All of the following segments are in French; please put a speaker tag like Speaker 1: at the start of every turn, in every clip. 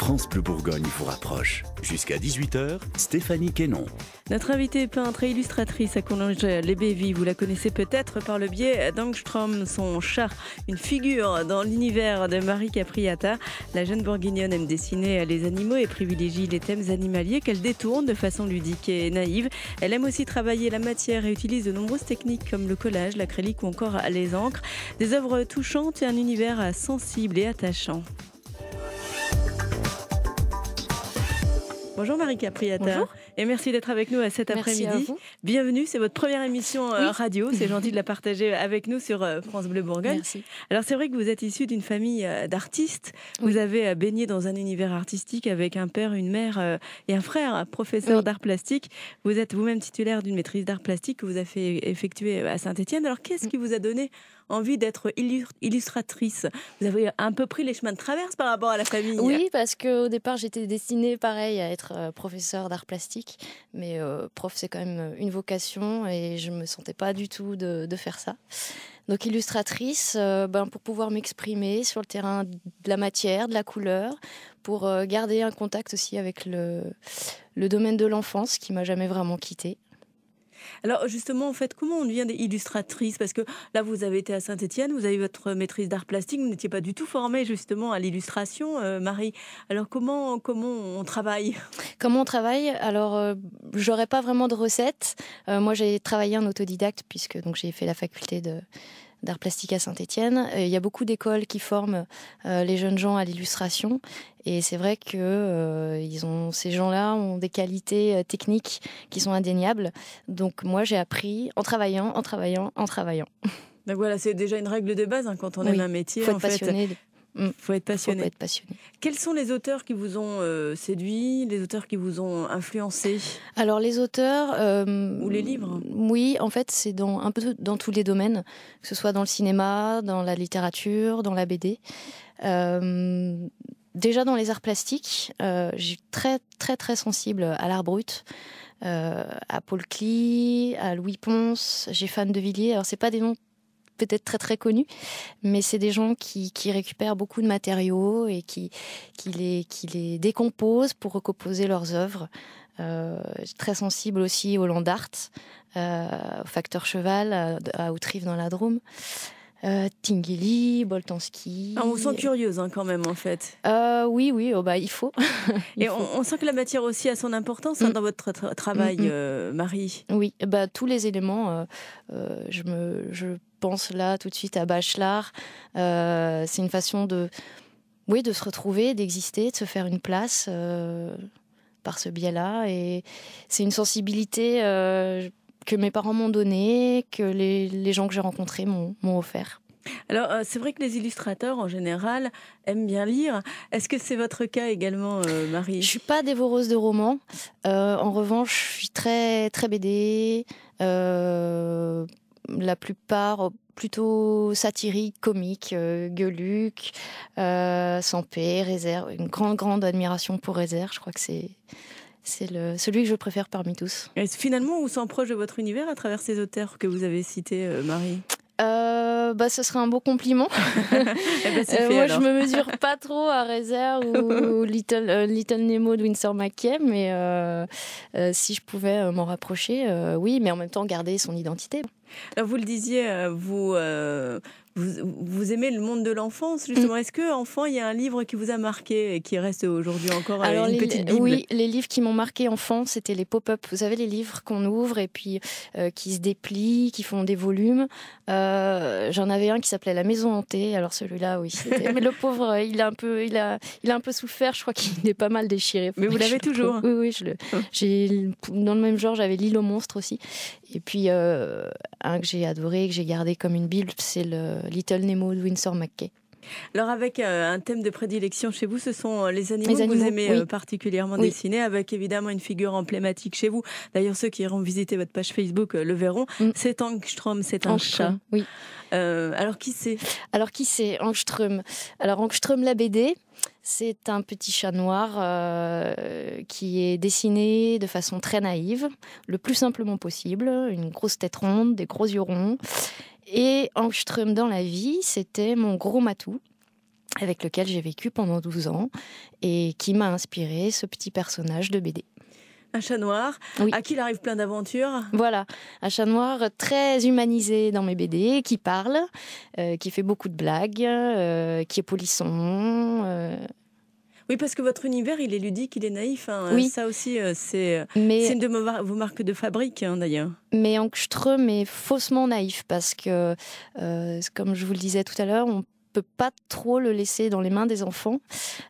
Speaker 1: France Bleu Bourgogne vous rapproche. Jusqu'à 18h, Stéphanie Quénon.
Speaker 2: Notre invitée peintre et illustratrice à Collonges-les-Baies-Vies, vous la connaissez peut-être par le biais d'Angstrom, son chat, une figure dans l'univers de Marie Capriata. La jeune bourguignonne aime dessiner les animaux et privilégie les thèmes animaliers qu'elle détourne de façon ludique et naïve. Elle aime aussi travailler la matière et utilise de nombreuses techniques comme le collage, l'acrylique ou encore les encres. Des œuvres touchantes et un univers sensible et attachant. Bonjour Marie Capriata.
Speaker 3: Bonjour.
Speaker 2: Et merci d'être avec nous cet après-midi.
Speaker 3: Merci à vous.
Speaker 2: Bienvenue, c'est votre première émission radio. C'est gentil de la partager avec nous sur France Bleu Bourgogne.
Speaker 3: Merci.
Speaker 2: Alors c'est vrai que vous êtes issue d'une famille d'artistes.
Speaker 3: Oui.
Speaker 2: Vous avez baigné dans un univers artistique avec un père, une mère et un frère, professeur d'art plastique. Vous êtes vous-même titulaire d'une maîtrise d'art plastique que vous avez fait effectuer à Saint-Étienne. Alors qu'est-ce qui vous a donné envie d'être illustratrice? Vous avez un peu pris les chemins de traverse par rapport à la famille.
Speaker 3: Oui, parce qu'au départ, j'étais destinée, pareil, à être professeure d'art plastique. Mais prof, c'est quand même une vocation et je ne me sentais pas du tout de faire ça. Donc illustratrice, pour pouvoir m'exprimer sur le terrain de la matière, de la couleur, pour garder un contact aussi avec le domaine de l'enfance qui ne m'a jamais vraiment quittée.
Speaker 2: Alors justement, en fait, comment on devient illustratrice? Parce que là, vous avez été à Saint-Étienne, vous avez votre maîtrise d'art plastique, vous n'étiez pas du tout formée justement à l'illustration, Marie. Alors comment on travaille?
Speaker 3: Comment on travaille? Alors, j'aurais pas vraiment de recette. Moi, j'ai travaillé en autodidacte puisque donc j'ai fait la faculté d'art plastique à Saint-Étienne. Il y a beaucoup d'écoles qui forment les jeunes gens à l'illustration. Et c'est vrai que ces gens-là ont des qualités techniques qui sont indéniables. Donc moi, j'ai appris en travaillant.
Speaker 2: Donc voilà, c'est déjà une règle de base quand on aime un métier.
Speaker 3: Faut être passionné.
Speaker 2: Faut être passionné.
Speaker 3: Faut être passionné.
Speaker 2: Quels sont les auteurs qui vous ont séduit, les auteurs qui vous ont influencé?
Speaker 3: Alors les auteurs...
Speaker 2: ou les livres?
Speaker 3: Oui, en fait, c'est un peu dans tous les domaines, que ce soit dans le cinéma, dans la littérature, dans la BD. Déjà dans les arts plastiques, je suis très très très sensible à l'art brut, à Paul Klee, à Louis Pons, j'ai Fan de Villiers. Alors c'est pas des noms peut-être très très connus, mais c'est des gens qui récupèrent beaucoup de matériaux et qui les décomposent pour recomposer leurs œuvres. Très sensible aussi au land art, au Facteur Cheval, à Outrive dans la Drôme. Tinguely, Boltanski.
Speaker 2: On vous sent curieuse quand même en fait.
Speaker 3: Oui, il faut.
Speaker 2: On sent que la matière aussi a son importance dans votre travail, Marie.
Speaker 3: Oui, tous les éléments. Je pense là tout de suite à Bachelard. C'est une façon de se retrouver, d'exister, de se faire une place par ce biais-là. Et c'est une sensibilité que mes parents m'ont donnée, que les gens que j'ai rencontrés m'ont offert.
Speaker 2: Alors, c'est vrai que les illustrateurs, en général, aiment bien lire. Est-ce que c'est votre cas également, Marie?
Speaker 3: Je ne suis pas dévoreuse de romans. En revanche, je suis très, très BD. La plupart plutôt satirique, comique, Gueuluc, Sampé, Rézère. Une grande admiration pour Rézère. Je crois que c'est celui que je préfère parmi tous.
Speaker 2: Et finalement, on vous sent proche de votre univers à travers ces auteurs que vous avez cités, Marie?
Speaker 3: Ce serait un beau compliment. Moi, je me mesure pas trop à Rézère ou Little Nemo de Winsor McCay, mais si je pouvais m'en rapprocher, oui, mais en même temps garder son identité.
Speaker 2: Alors, vous le disiez, vous aimez le monde de l'enfance, justement. Est-ce que, enfant, il y a un livre qui vous a marqué et qui reste aujourd'hui encore une petite Bible?
Speaker 3: Oui, les livres qui m'ont marqué enfant, c'était les pop-up. Vous savez, les livres qu'on ouvre et puis qui se déplient, qui font des volumes. J'en avais un qui s'appelait La Maison Hantée. Alors celui-là, oui, c'était... Mais le pauvre, il a un peu souffert. Je crois qu'il est pas mal déchiré.
Speaker 2: Mais vous l'avez toujours?
Speaker 3: Oui, dans le même genre, j'avais L'île aux monstres aussi. Et puis, un que j'ai adoré, que j'ai gardé comme une Bible, c'est le Little Nemo de Winsor McCay.
Speaker 2: Alors avec un thème de prédilection chez vous, ce sont les animaux que vous aimez particulièrement dessiner, avec évidemment une figure emblématique chez vous. D'ailleurs, ceux qui iront visiter votre page Facebook le verront. C'est Angstrom, c'est un chat.
Speaker 3: Oui.
Speaker 2: Alors qui c'est
Speaker 3: Angstrom. Alors Angstrom, la BD, c'est un petit chat noir qui est dessiné de façon très naïve, le plus simplement possible, une grosse tête ronde, des gros yeux ronds. Et Angstrom dans la vie, c'était mon gros matou. avec lequel j'ai vécu pendant 12 ans et qui m'a inspiré ce petit personnage de BD.
Speaker 2: Un chat noir,
Speaker 3: Oui.
Speaker 2: à qui il arrive plein d'aventures.
Speaker 3: Voilà, un chat noir très humanisé dans mes BD, qui parle, qui fait beaucoup de blagues, qui est polisson.
Speaker 2: Oui, parce que votre univers, il est ludique, il est naïf. Hein.
Speaker 3: Oui.
Speaker 2: Ça aussi, c'est
Speaker 3: Mais
Speaker 2: une de vos marques de fabrique, hein, d'ailleurs.
Speaker 3: Mais Angström est faussement naïf parce que, comme je vous le disais tout à l'heure, on peut pas trop le laisser dans les mains des enfants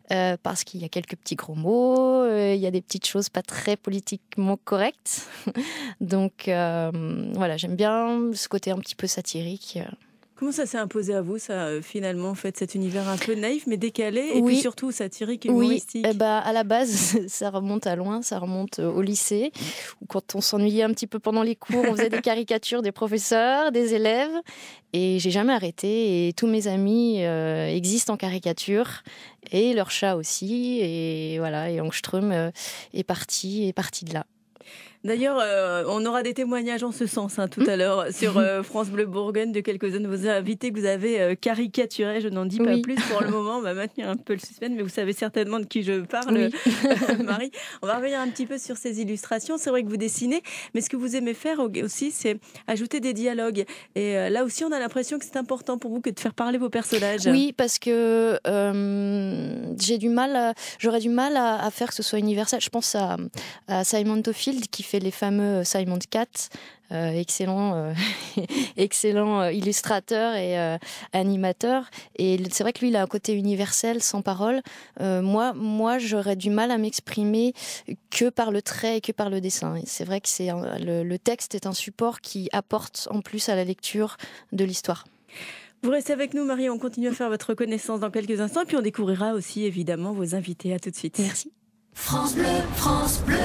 Speaker 3: parce qu'il y a quelques petits gros mots, il y a des petites choses pas très politiquement correctes. Donc voilà, j'aime bien ce côté un petit peu satirique.
Speaker 2: Comment ça s'est imposé à vous, ça, finalement, en fait, cet univers un peu naïf, mais décalé, et
Speaker 3: Oui.
Speaker 2: puis surtout satirique et
Speaker 3: Oui,
Speaker 2: humoristique?
Speaker 3: à la base, ça remonte à loin, ça remonte au lycée, où quand on s'ennuyait un petit peu pendant les cours, on faisait des caricatures des professeurs, des élèves, et j'ai jamais arrêté, et tous mes amis existent en caricature, et leur chat aussi, et voilà, et Angström est parti de là.
Speaker 2: D'ailleurs, on aura des témoignages en ce sens tout à l'heure sur France Bleu Bourgogne de quelques-uns de vos invités que vous avez caricaturés. Je n'en dis pas plus pour le moment. On va maintenir un peu le suspense, mais vous savez certainement de qui je parle,
Speaker 3: Oui.
Speaker 2: Marie. On va revenir un petit peu sur ces illustrations. C'est vrai que vous dessinez, mais ce que vous aimez faire aussi, c'est ajouter des dialogues. Et là aussi, on a l'impression que c'est important pour vous que de faire parler vos personnages.
Speaker 3: Oui, parce que j'aurais du mal à faire que ce soit universel. Je pense à Simon Tofield qui fait les fameux Simon Cat, excellent illustrateur et animateur. Et c'est vrai que lui, il a un côté universel, sans parole. Moi, j'aurais du mal à m'exprimer que par le trait et que par le dessin. Et c'est vrai que le texte est un support qui apporte en plus à la lecture de l'histoire.
Speaker 2: Vous restez avec nous, Marie, on continue à faire votre connaissance dans quelques instants, puis on découvrira aussi, évidemment, vos invités. À tout de suite.
Speaker 3: Merci.
Speaker 4: France Bleu, France Bleu.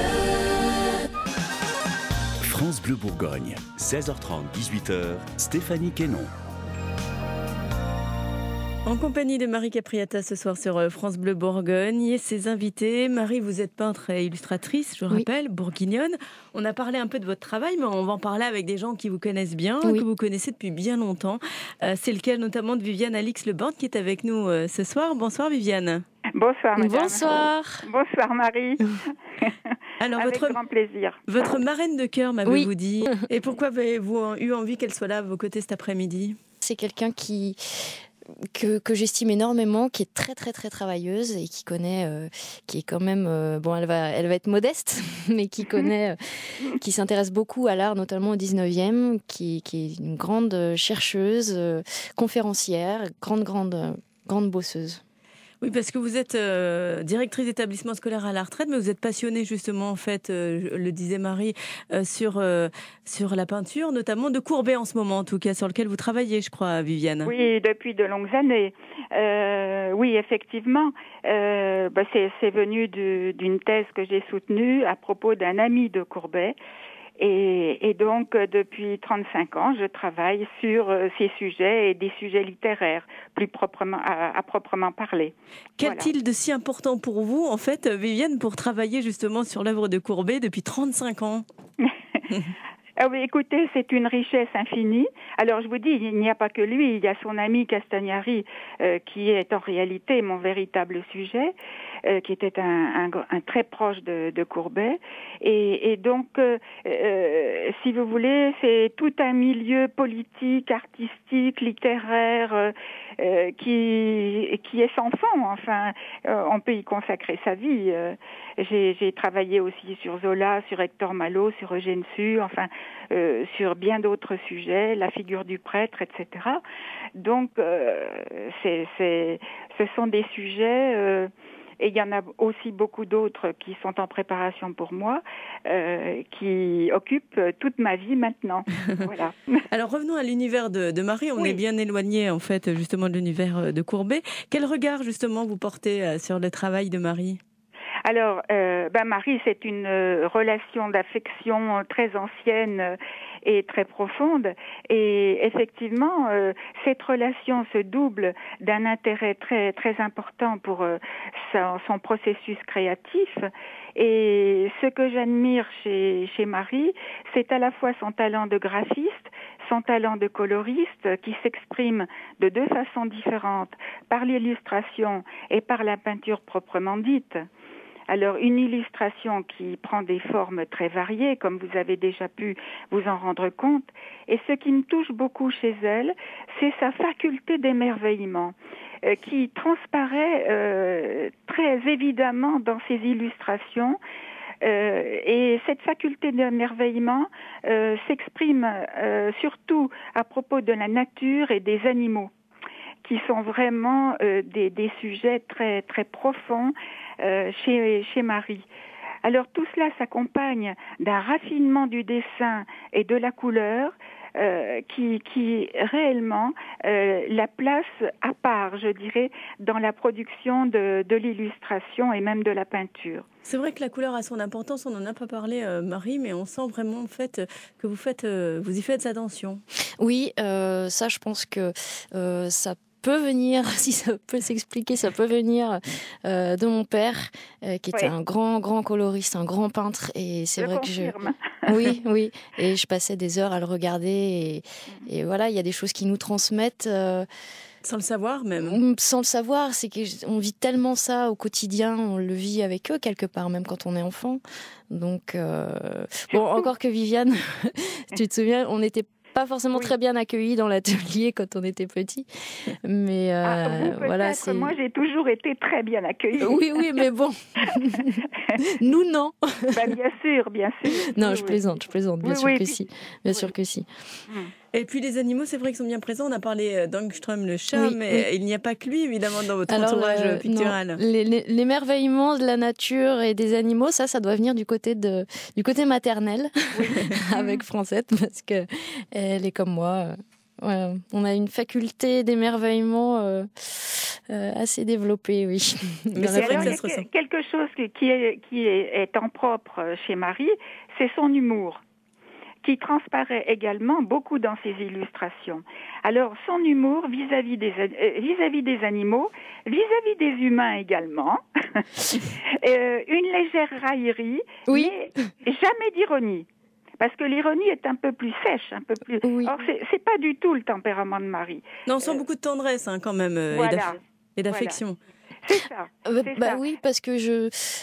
Speaker 1: France Bleu Bourgogne, 16h30, 18h, Stéphanie Quénon.
Speaker 2: En compagnie de Marie Capriata ce soir sur France Bleu Bourgogne et ses invités. Marie, vous êtes peintre et illustratrice, je rappelle, bourguignonne. On a parlé un peu de votre travail, mais on va en parler avec des gens qui vous connaissent bien, que vous connaissez depuis bien longtemps. C'est le cas notamment de Viviane Alix-Leborn qui est avec nous ce soir. Bonsoir Viviane.
Speaker 5: Bonsoir madame.
Speaker 3: Bonsoir.
Speaker 5: Bonsoir Marie.
Speaker 2: Alors,
Speaker 5: avec grand plaisir.
Speaker 2: Votre marraine de cœur, m'avez-vous dit. Et pourquoi avez-vous eu envie qu'elle soit là à vos côtés cet après-midi ?
Speaker 3: C'est quelqu'un que j'estime énormément, qui est très très très travailleuse et qui connaît, qui est quand même, elle va être modeste, mais qui connaît, qui s'intéresse beaucoup à l'art, notamment au 19e, qui est une grande chercheuse, conférencière, grande bosseuse.
Speaker 2: Oui, parce que vous êtes directrice d'établissement scolaire à la retraite, mais vous êtes passionnée justement, en fait, le disait Marie, sur la peinture, notamment de Courbet en ce moment, en tout cas, sur lequel vous travaillez, je crois, Viviane.
Speaker 5: Oui, depuis de longues années. Oui, effectivement, c'est venu d'une thèse que j'ai soutenue à propos d'un ami de Courbet. Et donc, depuis 35 ans, je travaille sur ces sujets et des sujets littéraires, plus proprement, à proprement parler.
Speaker 2: Qu'est-il de si important pour vous, en fait, Viviane, pour travailler justement sur l'œuvre de Courbet depuis 35 ans?
Speaker 5: Ah oui, écoutez, c'est une richesse infinie. Alors, je vous dis, il n'y a pas que lui, il y a son ami Castagnari, qui est en réalité mon véritable sujet, qui était un très proche de Courbet. Et donc, si vous voulez, c'est tout un milieu politique, artistique, littéraire, qui est sans fond. Enfin, on peut y consacrer sa vie. J'ai travaillé aussi sur Zola, sur Hector Malot, sur Eugène Sue, enfin, sur bien d'autres sujets, la figure du prêtre, etc. Donc, ce sont des sujets, et il y en a aussi beaucoup d'autres qui sont en préparation pour moi, qui occupent toute ma vie maintenant. Voilà.
Speaker 2: Alors revenons à l'univers de Marie. On est bien éloigné, en fait, justement, de l'univers de Courbet. Quel regard, justement, vous portez sur le travail de Marie ?
Speaker 5: Alors, Marie, c'est une relation d'affection très ancienne et très profonde. Et effectivement, cette relation se double d'un intérêt très, très important pour son processus créatif. Et ce que j'admire chez Marie, c'est à la fois son talent de graphiste, son talent de coloriste qui s'exprime de deux façons différentes, par l'illustration et par la peinture proprement dite. Alors, une illustration qui prend des formes très variées, comme vous avez déjà pu vous en rendre compte. Et ce qui me touche beaucoup chez elle, c'est sa faculté d'émerveillement, qui transparaît très évidemment dans ses illustrations. Et cette faculté d'émerveillement s'exprime surtout à propos de la nature et des animaux, qui sont vraiment des sujets très, très profonds chez Marie. Alors tout cela s'accompagne d'un raffinement du dessin et de la couleur qui réellement la place à part, je dirais, dans la production de l'illustration et même de la peinture.
Speaker 2: C'est vrai que la couleur a son importance, on n'en a pas parlé, Marie, mais on sent vraiment en fait, que vous y faites attention.
Speaker 3: Oui, ça je pense que ça peut venir, si ça peut s'expliquer, ça peut venir de mon père, qui était un grand coloriste, un grand peintre, et c'est vrai
Speaker 5: confirme.
Speaker 3: que oui, et je passais des heures à le regarder, et voilà, il y a des choses qui nous transmettent.
Speaker 2: Sans le savoir même.
Speaker 3: Sans le savoir, c'est qu'on vit tellement ça au quotidien, on le vit avec eux quelque part, même quand on est enfant. Donc, bon, encore que Viviane, tu te souviens, on n'était pas forcément très bien accueillis dans l'atelier quand on était petit, mais voilà.
Speaker 5: Moi, j'ai toujours été très bien accueillie.
Speaker 3: Oui, mais bon, nous non.
Speaker 5: Bien sûr.
Speaker 3: Non, je plaisante, bien sûr que si, bien sûr que si.
Speaker 2: Et puis les animaux, c'est vrai qu'ils sont bien présents. On a parlé d'Angström, le chat, mais il n'y a pas que lui, évidemment, dans votre entourage pictural.
Speaker 3: L'émerveillement de la nature et des animaux, ça doit venir du côté maternel, avec Francette, parce que elle est comme moi. On a une faculté d'émerveillement assez développée, oui.
Speaker 2: Mais c'est vrai que ça se ressent.
Speaker 5: Quelque chose qui est en propre chez Marie, c'est son humour, qui transparaît également beaucoup dans ses illustrations. Alors, son humour vis-à-vis des animaux, vis-à-vis des humains également, une légère raillerie, mais jamais d'ironie. Parce que l'ironie est un peu plus sèche, un peu plus. Oui. Or, c'est pas du tout le tempérament de Marie.
Speaker 2: Non, on sent beaucoup de tendresse, quand même, et d'affection.
Speaker 5: Voilà. C'est ça.
Speaker 3: Oui, parce que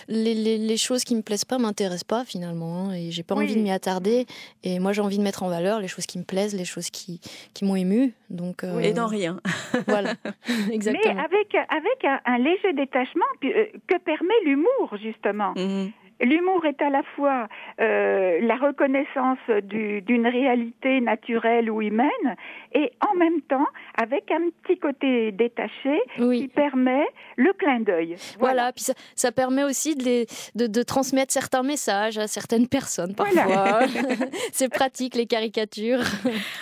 Speaker 3: les choses qui me plaisent pas m'intéressent pas finalement, et j'ai pas envie de m'y attarder. Et moi, j'ai envie de mettre en valeur les choses qui me plaisent, les choses qui m'ont émue. Donc.
Speaker 2: Et dans rien.
Speaker 3: Voilà, exactement.
Speaker 5: Mais avec un léger détachement que permet l'humour justement. Mm-hmm. L'humour est à la fois la reconnaissance d'une réalité naturelle ou humaine, et en même temps avec un petit côté détaché qui permet le clin d'œil.
Speaker 3: Voilà, puis ça permet aussi de transmettre certains messages à certaines personnes parfois. Voilà. C'est pratique, les caricatures.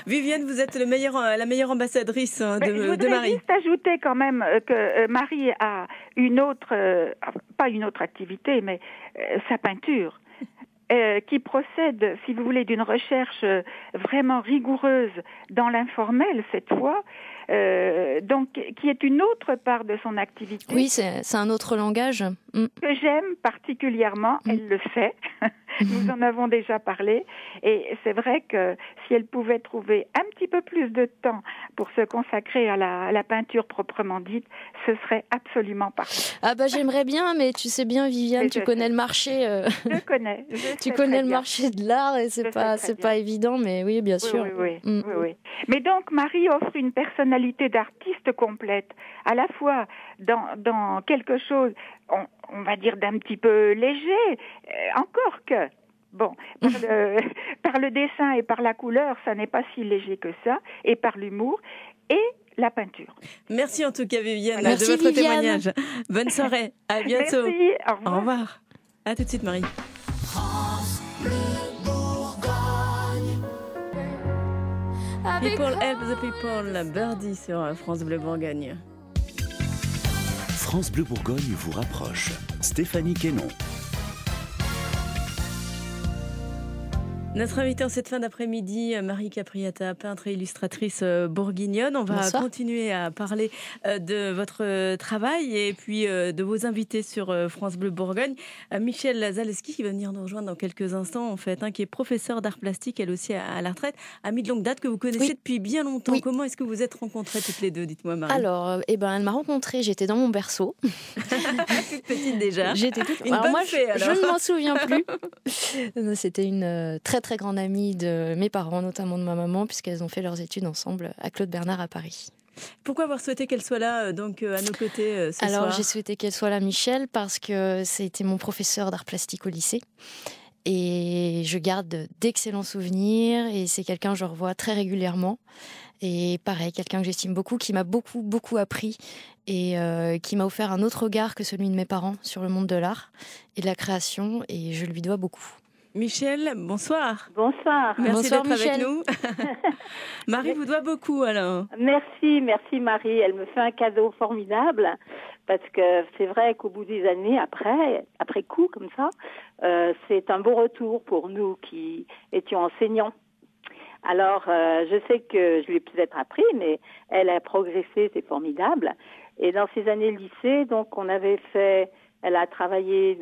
Speaker 2: Viviane, vous êtes la meilleure ambassadrice de Marie.
Speaker 5: Je voudrais juste ajouter quand même que Marie a pas une autre activité, mais sa peinture, qui procède, si vous voulez, d'une recherche vraiment rigoureuse dans l'informel cette fois, donc qui est une autre part de son activité.
Speaker 3: Oui, c'est un autre langage.
Speaker 5: Que j'aime particulièrement, elle le sait. Nous en avons déjà parlé, et c'est vrai que si elle pouvait trouver un petit peu plus de temps pour se consacrer à la peinture proprement dite, ce serait absolument parfait.
Speaker 3: Ah bah j'aimerais bien, mais tu sais bien, Viviane, tu connais le marché.
Speaker 5: Je connais.
Speaker 3: Tu connais le marché de l'art, et c'est pas évident, mais oui, bien sûr.
Speaker 5: Oui. Mais donc Marie offre une personnalité d'artiste complète, à la fois dans quelque chose, on va dire, d'un petit peu léger, encore que, bon, par le dessin et par la couleur, ça n'est pas si léger que ça, et par l'humour et la peinture.
Speaker 2: Merci en tout cas, Viviane, de votre témoignage. Bonne soirée, à bientôt.
Speaker 5: Merci, au revoir.
Speaker 2: Au revoir. À tout de suite, Marie.
Speaker 4: France Bleu Bourgogne.
Speaker 2: People help the people, Birdie sur France Bleu Bourgogne.
Speaker 1: France Bleu Bourgogne vous rapproche. Stéphanie Quénon.
Speaker 2: Notre invitée en cette fin d'après-midi, Marie Capriata, peintre et illustratrice bourguignonne. On va
Speaker 3: Bonsoir.
Speaker 2: continuer à parler de votre travail et puis de vos invités sur France Bleu Bourgogne. Michel Zaleski, qui va venir nous rejoindre dans quelques instants, en fait, qui est professeur d'art plastique, elle aussi à la retraite, amie de longue date que vous connaissez
Speaker 3: Oui.
Speaker 2: depuis bien longtemps.
Speaker 3: Oui.
Speaker 2: Comment est-ce que vous êtes rencontrées toutes les deux? Dites-moi, Marie.
Speaker 3: Alors, elle m'a rencontrée, j'étais dans mon berceau.
Speaker 2: Toute petite déjà.
Speaker 3: J'étais toute...
Speaker 2: Une
Speaker 3: Alors
Speaker 2: bonne
Speaker 3: moi,
Speaker 2: fée,
Speaker 3: je
Speaker 2: alors.
Speaker 3: ne m'en souviens plus. C'était une très très grande amie de mes parents, notamment de ma maman, puisqu'elles ont fait leurs études ensemble à Claude Bernard à Paris.
Speaker 2: Pourquoi avoir souhaité qu'elle soit là, donc à nos côtés ce
Speaker 3: Alors,
Speaker 2: soir?
Speaker 3: j'ai souhaité qu'elle soit là, Michel, parce que c'était mon professeur d'art plastique au lycée. Et je garde d'excellents souvenirs et c'est quelqu'un que je revois très régulièrement. Et pareil, quelqu'un que j'estime beaucoup, qui m'a beaucoup, beaucoup appris et qui m'a offert un autre regard que celui de mes parents sur le monde de l'art et de la création. Et je lui dois beaucoup.
Speaker 2: Michel, bonsoir.
Speaker 6: Bonsoir.
Speaker 2: Merci
Speaker 3: Bonsoir,
Speaker 2: d'être avec
Speaker 3: Michel.
Speaker 2: nous. Marie vous doit beaucoup alors.
Speaker 6: Merci Marie. Elle me fait un cadeau formidable parce que c'est vrai qu'au bout des années, après coup comme ça, c'est un beau retour pour nous qui étions enseignants. Alors, je sais que je lui ai peut-être appris, mais elle a progressé, c'est formidable. Et dans ces années lycée, donc on avait fait... Elle a travaillé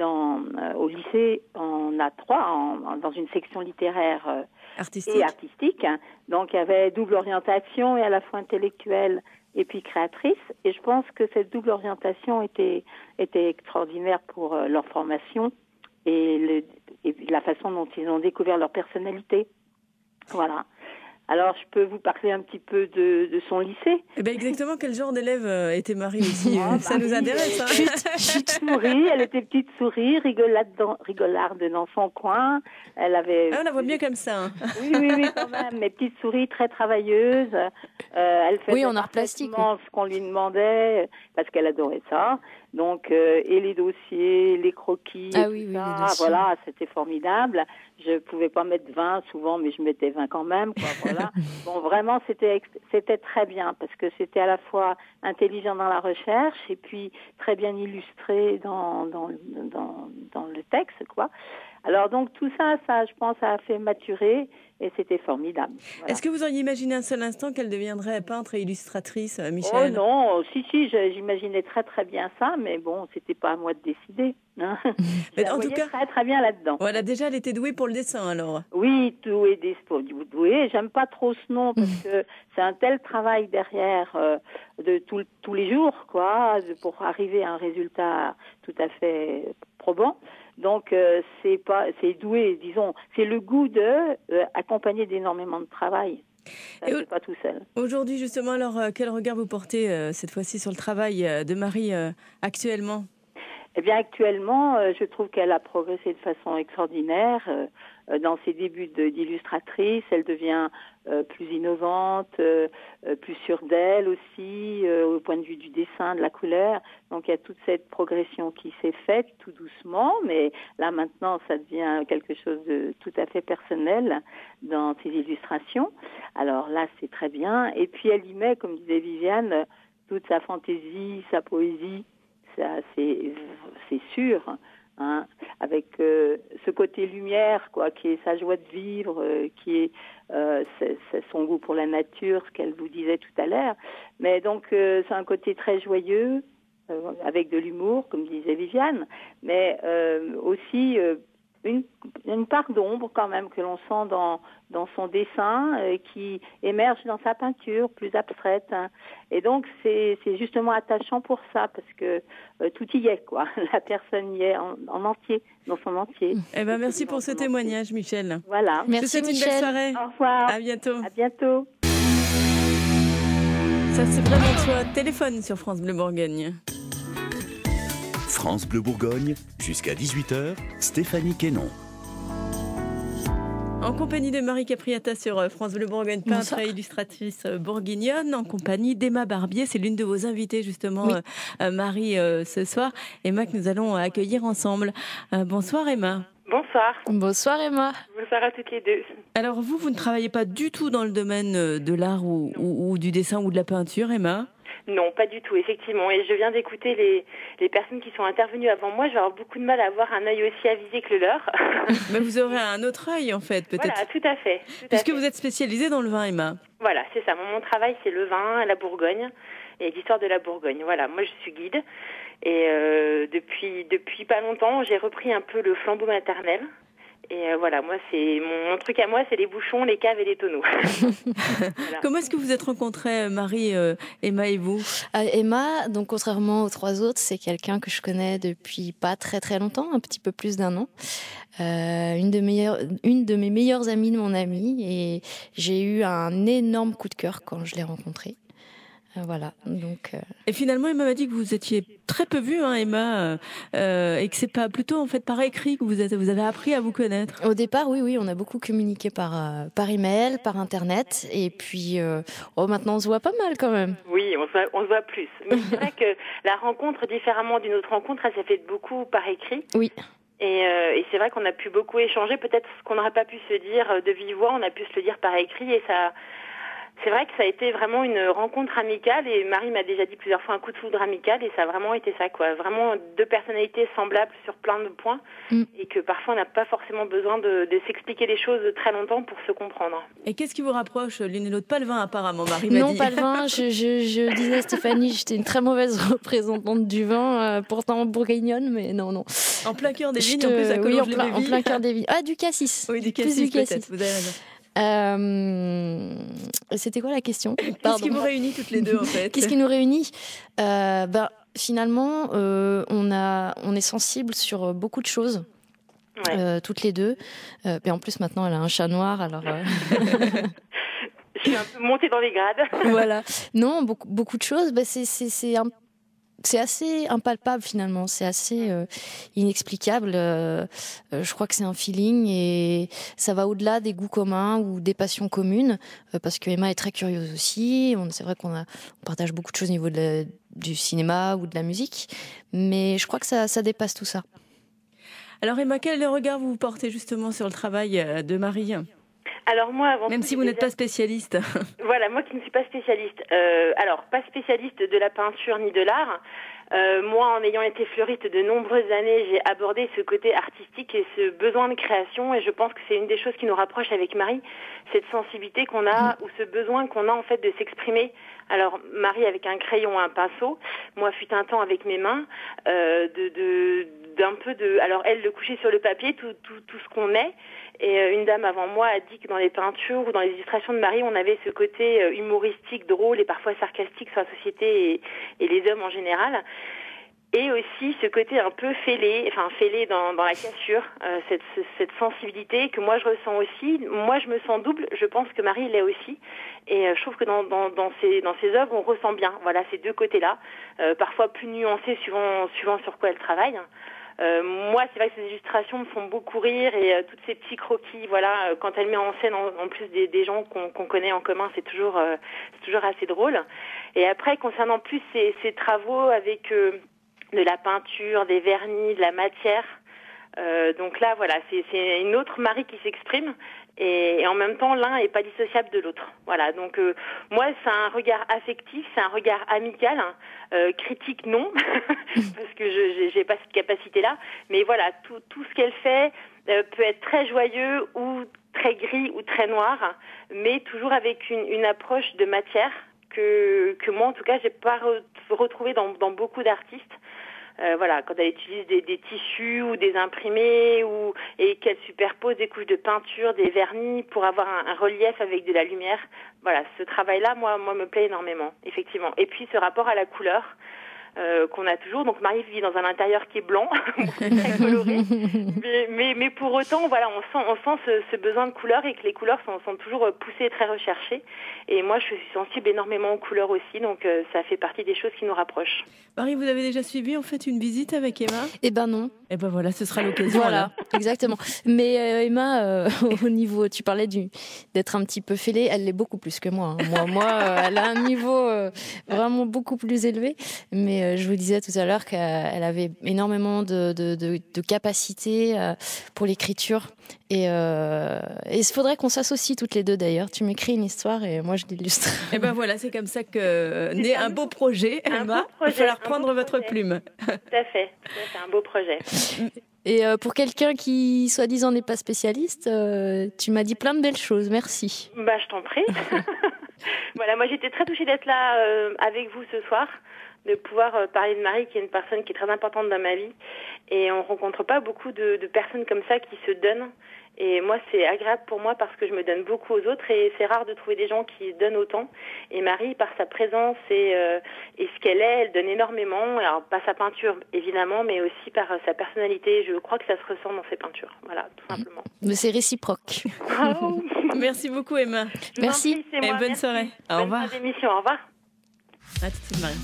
Speaker 6: au lycée en A3, dans une section littéraire
Speaker 2: Artistique.
Speaker 6: et artistique. Donc, il y avait double orientation et à la fois intellectuelle et puis créatrice. Et je pense que cette double orientation était extraordinaire pour leur formation et la façon dont ils ont découvert leur personnalité. Voilà. Alors, je peux vous parler un petit peu de son lycée.
Speaker 2: Eh ben exactement, quel genre d'élève était Marie aussi? Ça nous intéresse.
Speaker 6: Petite souris, elle était petite souris, rigolarde dans son coin. Elle avait...
Speaker 2: on la voit bien comme ça.
Speaker 6: Oui, quand même. Mais petite souris très travailleuse. Elle faisait
Speaker 3: en art plastique,
Speaker 6: ce qu'on lui demandait parce qu'elle adorait ça. Donc, et les dossiers, les croquis,
Speaker 3: Ah
Speaker 6: et
Speaker 3: oui,
Speaker 6: tout
Speaker 3: oui,
Speaker 6: ça,
Speaker 3: les dossiers.
Speaker 6: voilà, c'était formidable. Je pouvais pas mettre 20 souvent, mais je mettais 20 quand même, quoi, voilà. Bon, vraiment, c'était très bien parce que c'était à la fois intelligent dans la recherche et puis très bien illustré dans le texte, quoi. Alors donc tout ça, je pense, a fait maturer et c'était formidable. Voilà.
Speaker 2: Est-ce que vous auriez imaginé un seul instant qu'elle deviendrait peintre et illustratrice,
Speaker 6: Oh
Speaker 2: Michel?
Speaker 6: non, si, j'imaginais très très bien ça, mais bon, c'était pas à moi de décider. Hein.
Speaker 2: Mais
Speaker 6: Je la
Speaker 2: en tout
Speaker 6: voyais
Speaker 2: cas,
Speaker 6: très très bien là-dedans.
Speaker 2: voilà, déjà elle était douée pour le dessin alors.
Speaker 6: Oui, doué. J'aime pas trop ce nom parce que c'est un tel travail derrière de tous les jours, quoi, pour arriver à un résultat tout à fait probant. Donc c'est doué, disons, c'est le goût accompagné d'énormément de travail. Ça
Speaker 2: Et
Speaker 6: c'est pas tout seul.
Speaker 2: Aujourd'hui justement, alors quel regard vous portez cette fois-ci sur le travail de Marie actuellement?
Speaker 6: Eh bien, actuellement, je trouve qu'elle a progressé de façon extraordinaire. Dans ses débuts d'illustratrice, elle devient plus innovante, plus sûre d'elle aussi, au point de vue du dessin, de la couleur. Donc, il y a toute cette progression qui s'est faite tout doucement, mais là, maintenant, ça devient quelque chose de tout à fait personnel dans ses illustrations. Alors là, c'est très bien. Et puis, elle y met, comme disait Viviane, toute sa fantaisie, sa poésie. Ça, c'est sûr, hein, avec ce côté lumière, quoi, qui est sa joie de vivre, qui est c'est son goût pour la nature, ce qu'elle vous disait tout à l'heure. Mais donc, c'est un côté très joyeux, avec de l'humour, comme disait Viviane, mais aussi une part d'ombre quand même que l'on sent dans son dessin qui émerge dans sa peinture plus abstraite, hein. Et donc c'est justement attachant pour ça parce que tout y est, quoi. La personne y est en entier, dans son entier.
Speaker 2: Eh ben merci pour ce témoignage, Michel.
Speaker 6: Voilà.
Speaker 2: Je vous
Speaker 3: Merci,
Speaker 2: souhaite une
Speaker 3: Michel.
Speaker 2: belle soirée.
Speaker 6: Au revoir.
Speaker 2: À bientôt.
Speaker 6: À bientôt.
Speaker 2: Ça c'est vraiment de soi. Téléphone sur France Bleu Bourgogne.
Speaker 1: France Bleu Bourgogne, jusqu'à 18h, Stéphanie Quénon.
Speaker 2: En compagnie de Marie Capriata sur France Bleu Bourgogne, peintre
Speaker 3: Bonsoir.
Speaker 2: et illustratrice bourguignonne, en compagnie d'Emma Barbier, c'est l'une de vos invitées justement,
Speaker 3: Oui.
Speaker 2: Marie, ce soir. Emma que nous allons accueillir ensemble. Bonsoir Emma.
Speaker 7: Bonsoir.
Speaker 3: Bonsoir Emma.
Speaker 7: Bonsoir à toutes les deux.
Speaker 2: Alors vous ne travaillez pas du tout dans le domaine de l'art ou du dessin ou de la peinture, Emma?
Speaker 7: Non, pas du tout, effectivement. Et je viens d'écouter les personnes qui sont intervenues avant moi. Je vais avoir beaucoup de mal à avoir un œil aussi avisé que le leur.
Speaker 2: Mais vous aurez un autre œil, en fait, peut-être.
Speaker 7: Voilà, tout à fait.
Speaker 2: Puisque vous êtes spécialisée dans le vin, Emma.
Speaker 7: Voilà, c'est ça. Mon travail, c'est le vin, la Bourgogne et l'histoire de la Bourgogne. Voilà, moi, je suis guide. Et depuis pas longtemps, j'ai repris un peu le flambeau maternel. Et voilà, moi, c'est mon truc à moi, c'est les bouchons, les caves et les tonneaux.
Speaker 2: Voilà. Comment est-ce que vous êtes rencontrés, Marie, Emma et vous?
Speaker 3: Emma, donc contrairement aux trois autres, c'est quelqu'un que je connais depuis pas très très longtemps, un petit peu plus d'1 an. Une de mes meilleures amies de mon amie, et j'ai eu un énorme coup de cœur quand je l'ai rencontrée. Voilà, donc.
Speaker 2: Et finalement, Emma m'a dit que vous étiez très peu vue, hein, Emma, et que c'est pas plutôt en fait par écrit que vous avez appris à vous connaître.
Speaker 3: Au départ, oui, on a beaucoup communiqué par email, par internet, et puis maintenant on se voit pas mal quand même.
Speaker 7: Oui, on se voit plus. Mais c'est vrai que la rencontre, différemment d'une autre rencontre, elle s'est faite beaucoup par écrit.
Speaker 3: Oui.
Speaker 7: Et c'est vrai qu'on a pu beaucoup échanger. Peut-être ce qu'on n'aurait pas pu se dire de vive voix, on a pu se le dire par écrit, et ça. C'est vrai que ça a été vraiment une rencontre amicale, et Marie m'a déjà dit plusieurs fois un coup de foudre amical, et ça a vraiment été ça, quoi. Vraiment 2 personnalités semblables sur plein de points, et que parfois on n'a pas forcément besoin de s'expliquer les choses très longtemps pour se comprendre.
Speaker 2: Et qu'est-ce qui vous rapproche l'une et l'autre? Pas le vin, apparemment, Marie m'a dit.
Speaker 3: Non, pas le vin. Je disais à Stéphanie, j'étais une très mauvaise représentante du vin, pourtant bourguignonne, mais non.
Speaker 2: En plein cœur des vignes, en plus, à Collonges-les-Belleville.
Speaker 3: Oui, en plein cœur des vignes. Ah, du cassis.
Speaker 2: Oui, du cassis, peut-être, vous avez raison.
Speaker 3: C'était quoi la question?
Speaker 2: Qu'est-ce qui vous réunit toutes les deux, en fait?
Speaker 3: Qu'est-ce qui nous réunit? Finalement, on est sensible sur beaucoup de choses. Ouais. Toutes les deux. Et en plus, maintenant, elle a un chat noir, alors.
Speaker 7: Je suis un peu montée dans les grades.
Speaker 3: Voilà. Non, beaucoup de choses. C'est assez impalpable finalement, c'est assez inexplicable. Je crois que c'est un feeling, et ça va au-delà des goûts communs ou des passions communes, parce que Emma est très curieuse aussi. C'est vrai qu'on partage beaucoup de choses au niveau du cinéma ou de la musique, mais je crois que ça dépasse tout ça.
Speaker 2: Alors Emma, quel regard vous portez justement sur le travail de Marie?
Speaker 7: Alors moi,
Speaker 2: même si vous n'êtes pas spécialiste.
Speaker 7: Voilà, moi qui ne suis pas spécialiste. Alors, pas spécialiste de la peinture ni de l'art. Moi, en ayant été fleuriste de nombreuses années, j'ai abordé ce côté artistique et ce besoin de création. Et je pense que c'est une des choses qui nous rapproche avec Marie, cette sensibilité qu'on a, ou ce besoin qu'on a en fait de s'exprimer. Alors, Marie avec un crayon, un pinceau. Moi, fut un temps avec mes mains, alors elle, le coucher sur le papier, tout ce qu'on est. Et une dame avant moi a dit que dans les peintures ou dans les illustrations de Marie, on avait ce côté humoristique, drôle et parfois sarcastique sur la société et les hommes en général. Et aussi ce côté un peu fêlé dans la cassure, cette sensibilité que moi je ressens aussi. Moi je me sens double, je pense que Marie l'est aussi. Et je trouve que dans ses œuvres, on ressent bien ces 2 côtés-là, parfois plus nuancés suivant sur quoi elle travaille. Moi, c'est vrai que ces illustrations me font beaucoup rire, et tous ces petits croquis, quand elle met en scène en plus des gens qu'on connaît en commun, c'est toujours assez drôle. Et après, concernant plus ces travaux avec de la peinture, des vernis, de la matière, donc là, c'est une autre Marie qui s'exprime. Et en même temps, l'un n'est pas dissociable de l'autre. Voilà, donc moi, c'est un regard affectif, c'est un regard amical, critique non, parce que je n'ai pas cette capacité-là. Mais voilà, tout ce qu'elle fait peut être très joyeux ou très gris ou très noir, mais toujours avec une approche de matière que moi, en tout cas, j'ai pas retrouvé dans beaucoup d'artistes. Quand elle utilise des tissus ou des imprimés et qu'elle superpose des couches de peinture, des vernis pour avoir un relief avec de la lumière. Voilà, ce travail-là, moi me plaît énormément, effectivement. Et puis ce rapport à la couleur qu'on a toujours. Donc Marie vit dans un intérieur qui est blanc, très coloré, mais pour autant, on sent ce besoin de couleur, et que les couleurs sont toujours poussées et très recherchées. Et moi, je suis sensible énormément aux couleurs aussi, donc ça fait partie des choses qui nous rapprochent.
Speaker 2: Marie, vous avez déjà suivi en fait une visite avec Emma?
Speaker 3: Eh ben non.
Speaker 2: Eh ben voilà, ce sera l'occasion.
Speaker 3: Voilà. Exactement. Mais Emma, au niveau, tu parlais d'être un petit peu fêlée, elle l'est beaucoup plus que moi. Moi, elle a un niveau vraiment beaucoup plus élevé. Mais je vous disais tout à l'heure qu'elle avait énormément de capacité pour l'écriture. Et il faudrait qu'on s'associe toutes les deux d'ailleurs. Tu m'écris une histoire et moi je l'illustre.
Speaker 2: Et ben voilà, c'est comme ça que naît un beau projet, Emma. Il va falloir prendre votre plume.
Speaker 7: Tout à fait, c'est un beau projet.
Speaker 3: Et pour quelqu'un qui, soi-disant, n'est pas spécialiste, tu m'as dit plein de belles choses. Merci.
Speaker 7: Bah, je t'en prie. Voilà, moi j'étais très touchée d'être là avec vous ce soir, de pouvoir parler de Marie, qui est une personne qui est très importante dans ma vie. Et on rencontre pas beaucoup de personnes comme ça qui se donnent. Et moi, c'est agréable pour moi parce que je me donne beaucoup aux autres et c'est rare de trouver des gens qui donnent autant. Et Marie, par sa présence et ce qu'elle est, elle donne énormément. Alors, pas sa peinture, évidemment, mais aussi par sa personnalité. Je crois que ça se ressent dans ses peintures. Voilà, tout simplement.
Speaker 3: Mais c'est réciproque.
Speaker 7: Bravo.
Speaker 2: Merci beaucoup, Emma.
Speaker 3: Merci.
Speaker 7: C'est moi.
Speaker 2: Et bonne soirée. Au revoir.
Speaker 7: Bonne fin d'émission. Au revoir.
Speaker 2: À tout de suite, Marie.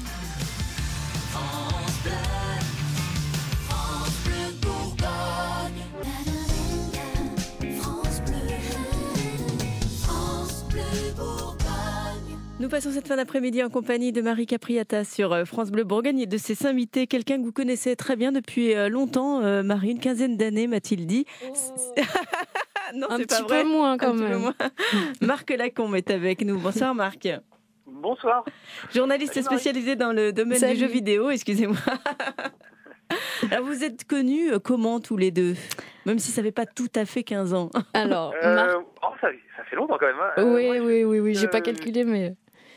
Speaker 2: Nous passons cette fin d'après-midi en compagnie de Marie Capriata sur France Bleu Bourgogne et de ses invités, quelqu'un que vous connaissez très bien depuis longtemps, Marie, une quinzaine d'années, m'a-t-il dit.
Speaker 3: Oh.
Speaker 2: Non,
Speaker 3: Un
Speaker 2: c'est
Speaker 3: petit
Speaker 2: pas vrai.
Speaker 3: peu moins quand
Speaker 2: Un petit peu
Speaker 3: même.
Speaker 2: moins. Marc Lacombe est avec nous. Bonsoir Marc.
Speaker 8: Bonsoir.
Speaker 2: Journaliste
Speaker 8: Salut, Marie.
Speaker 2: spécialisé dans le domaine
Speaker 3: Salut.
Speaker 2: du jeu vidéo, excusez-moi. Alors vous êtes connus comment tous les deux? Même si ça fait pas tout à fait 15 ans.
Speaker 3: Alors, Marc...
Speaker 8: Ça fait longtemps quand même. Hein.
Speaker 3: Oui, j'ai pas calculé, mais...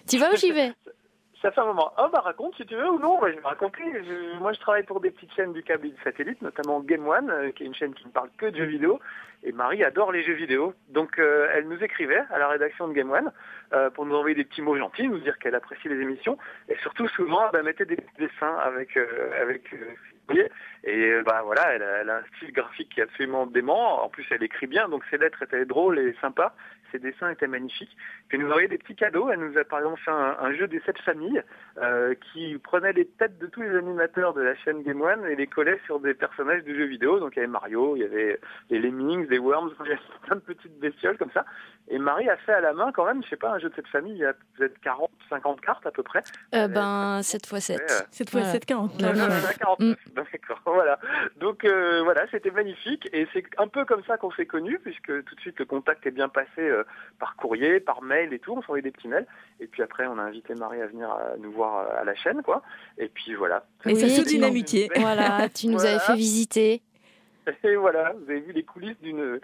Speaker 3: Tu vas ou j'y vais?
Speaker 8: Ça fait un moment. Raconte si tu veux ou non. Je vais raconter. Moi, je travaille pour des petites chaînes du câble et du satellite, notamment Game One, qui est une chaîne qui ne parle que de jeux vidéo. Et Marie adore les jeux vidéo. Donc, elle nous écrivait à la rédaction de Game One pour nous envoyer des petits mots gentils, nous dire qu'elle apprécie les émissions. Et surtout, souvent, elle mettait des petits dessins avec et voilà, elle a un style graphique qui est absolument dément. En plus, elle écrit bien, donc ses lettres étaient drôles et sympas. Ses dessins étaient magnifiques. Puis elle nous envoyait des petits cadeaux. Elle nous a par exemple fait un jeu des 7 familles qui prenait les têtes de tous les animateurs de la chaîne Game One et les collait sur des personnages de jeux vidéo. Donc il y avait Mario, il y avait les Lemmings, les Worms, il y avait plein de petites bestioles comme ça. Et Marie a fait à la main quand même, je sais pas, un jeu de 7 familles, il y a peut-être 40, 50 cartes à peu près.
Speaker 3: 7 x 7.
Speaker 2: 7 fois 7, 49.
Speaker 8: 49, d'accord, voilà. Donc voilà, c'était magnifique et c'est un peu comme ça qu'on s'est connus puisque tout de suite le contact est bien passé par courrier, par mail et tout, on s'envoyait des petits mails et puis après on a invité Marie à venir nous voir à la chaîne quoi et puis voilà.
Speaker 2: Et ça soude une amitié.
Speaker 3: Voilà, tu nous avais fait visiter.
Speaker 8: Et voilà, vous avez vu les coulisses d'une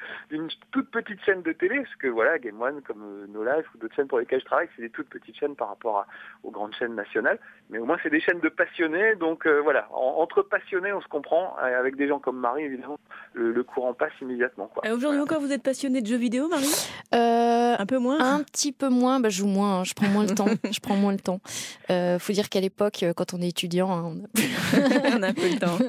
Speaker 8: toute petite chaîne de télé, parce que voilà, Game One, comme No Life ou d'autres chaînes pour lesquelles je travaille, c'est des toutes petites chaînes par rapport aux grandes chaînes nationales. Mais au moins, c'est des chaînes de passionnés, donc voilà, entre passionnés, on se comprend. Et avec des gens comme Marie, évidemment, le courant passe immédiatement.
Speaker 2: Aujourd'hui encore, vous êtes passionnée de jeux vidéo, Marie? Un peu moins?
Speaker 3: Un petit peu moins, je joue moins, je prends moins le temps. Faut dire qu'à l'époque, quand on est étudiant, on
Speaker 2: a peu le temps.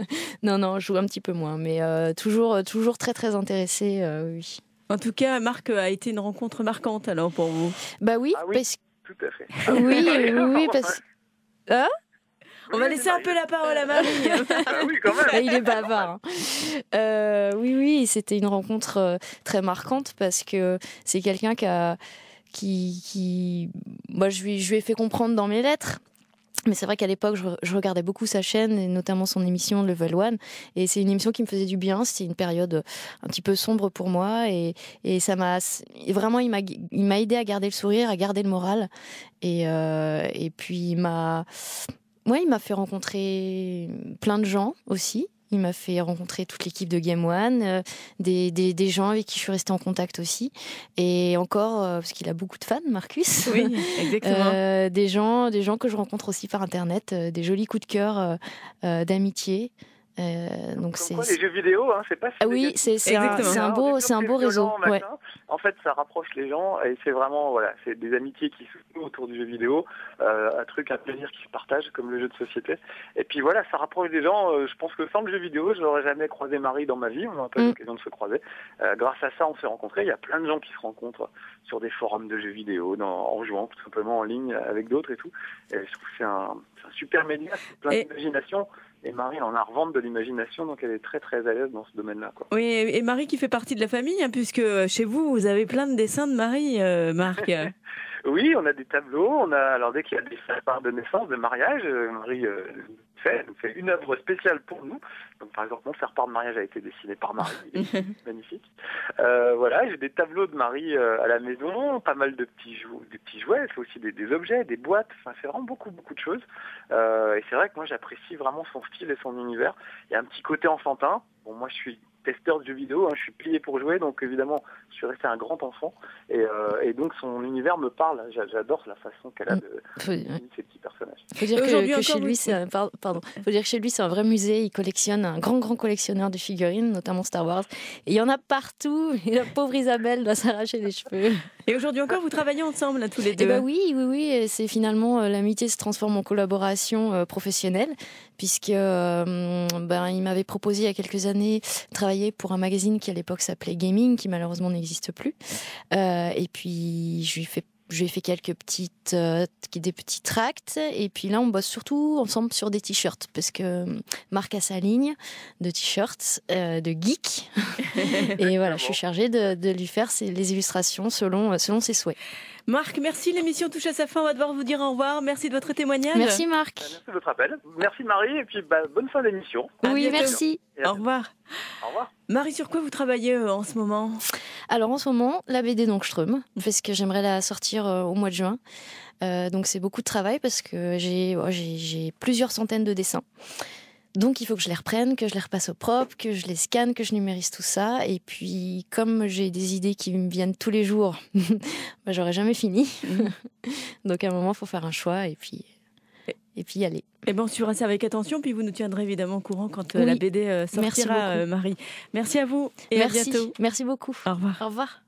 Speaker 3: Non, je joue un petit peu moins, mais toujours très très intéressée, oui.
Speaker 2: En tout cas, Marc a été une rencontre marquante alors pour vous.
Speaker 8: Ah oui, tout à fait.
Speaker 3: Oui, parce que... Hein?
Speaker 2: On va laisser un peu la parole à Marie.
Speaker 8: Oui, quand même.
Speaker 3: Il est bavard. Oui, c'était une rencontre très marquante parce que c'est quelqu'un qui moi, je lui ai fait comprendre dans mes lettres. Mais c'est vrai qu'à l'époque, je regardais beaucoup sa chaîne, et notamment son émission Level One. Et c'est une émission qui me faisait du bien. C'était une période un petit peu sombre pour moi. Et ça m'a vraiment, il m'a aidé à garder le sourire, à garder le moral. Et puis, il m'a fait rencontrer plein de gens aussi. Il m'a fait rencontrer toute l'équipe de Game One, des gens avec qui je suis restée en contact aussi. Et encore, parce qu'il a beaucoup de fans, Marcus.
Speaker 2: Oui, exactement.
Speaker 3: Des gens que je rencontre aussi par Internet, des jolis coups de cœur d'amitié. Donc
Speaker 8: c'est les jeux vidéo, hein, c'est pas.
Speaker 3: Oui, c'est un beau réseau. Ouais.
Speaker 8: En fait, ça rapproche les gens et c'est vraiment c'est des amitiés qui se nouent autour du jeu vidéo, un plaisir qui se partage comme le jeu de société. Et puis voilà, ça rapproche des gens. Je pense que sans le jeu vidéo, je n'aurais jamais croisé Marie dans ma vie. On n'a pas eu l'occasion de se croiser. Grâce à ça, on s'est rencontrés. Il y a plein de gens qui se rencontrent sur des forums de jeux vidéo, en jouant tout simplement en ligne avec d'autres et tout. Et je trouve que c'est un super média, c'est plein d'imagination. Et Marie, elle en a à revendre de l'imagination, donc elle est très très à l'aise dans ce domaine-là, quoi.
Speaker 2: Oui, et Marie qui fait partie de la famille, hein, puisque chez vous, vous avez plein de dessins de Marie, Marc.
Speaker 8: Oui, on a des tableaux, alors dès qu'il y a des fêtes de naissance, de mariage, Marie nous fait une œuvre spéciale pour nous. Donc par exemple, mon faire-part de mariage a été dessiné par Marie, il est magnifique. Voilà, j'ai des tableaux de Marie à la maison, pas mal de petits jouets, elle fait aussi des objets, des boîtes, enfin c'est vraiment beaucoup de choses. Et c'est vrai que moi j'apprécie vraiment son style et son univers. Il y a un petit côté enfantin. Bon, moi je suis testeur de jeux vidéo, hein, je suis plié pour jouer, donc évidemment je suis resté un grand enfant et donc son univers me parle. J'adore la façon qu'elle a de ces petits personnages.
Speaker 3: Faut dire que chez lui, faut dire que chez lui c'est un vrai musée. Il collectionne, un grand collectionneur de figurines, notamment Star Wars. Et il y en a partout. Et la pauvre Isabelle doit s'arracher les cheveux.
Speaker 2: Et aujourd'hui encore, vous travaillez ensemble là, tous les deux?
Speaker 3: Eh ben oui. Et c'est finalement l'amitié se transforme en collaboration professionnelle, puisque il m'avait proposé il y a quelques années de travailler pour un magazine qui à l'époque s'appelait Gaming, qui malheureusement n'existe plus. Et puis je lui ai fait quelques des petits tracts, et puis là on bosse surtout ensemble sur des t-shirts, parce que Marc a sa ligne de t-shirts de geek et voilà, je suis chargée de lui faire les illustrations selon ses souhaits.
Speaker 2: Marc, merci, l'émission touche à sa fin, on va devoir vous dire au revoir. Merci de votre témoignage.
Speaker 3: Merci Marc.
Speaker 8: Merci de votre appel. Merci Marie, et puis bonne fin d'émission.
Speaker 3: Oui, merci.
Speaker 2: Au revoir.
Speaker 8: Au revoir.
Speaker 2: Marie, sur quoi vous travaillez en ce moment?
Speaker 3: Alors en ce moment, la BD d'Angström, parce que j'aimerais la sortir au mois de juin. Donc c'est beaucoup de travail parce que j'ai plusieurs centaines de dessins. Donc il faut que je les reprenne, que je les repasse au propre, que je les scanne, que je numérise tout ça. Et puis comme j'ai des idées qui me viennent tous les jours, j'aurai jamais fini. Donc à un moment, il faut faire un choix et puis y aller.
Speaker 2: Et on suivra ça avec attention, puis vous nous tiendrez évidemment au courant quand la BD sortira,
Speaker 3: Merci
Speaker 2: Marie. Merci à vous et
Speaker 3: merci.
Speaker 2: à bientôt.
Speaker 3: Merci beaucoup.
Speaker 2: Au revoir.
Speaker 3: Au revoir.